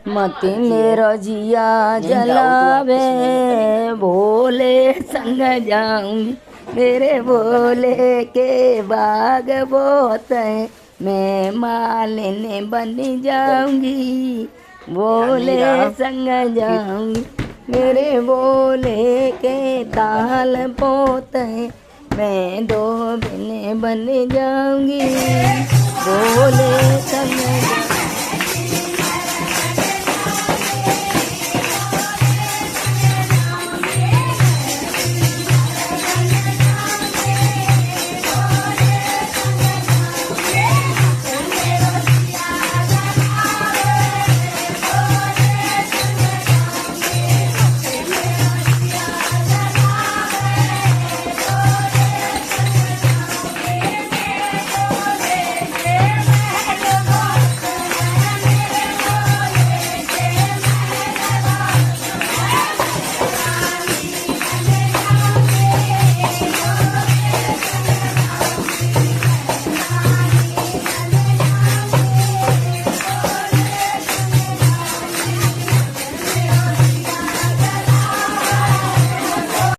मत मेरा जिया जलावे, भोले संग जाऊंगी, मेरे भोले के बाग बहुत है, मैं मालिनी बन जाऊंगी, भोले संग जाऊंगी, मेरे भोले के ताल पोत है, मैं धोबिन बन जाऊंगी, भोले संग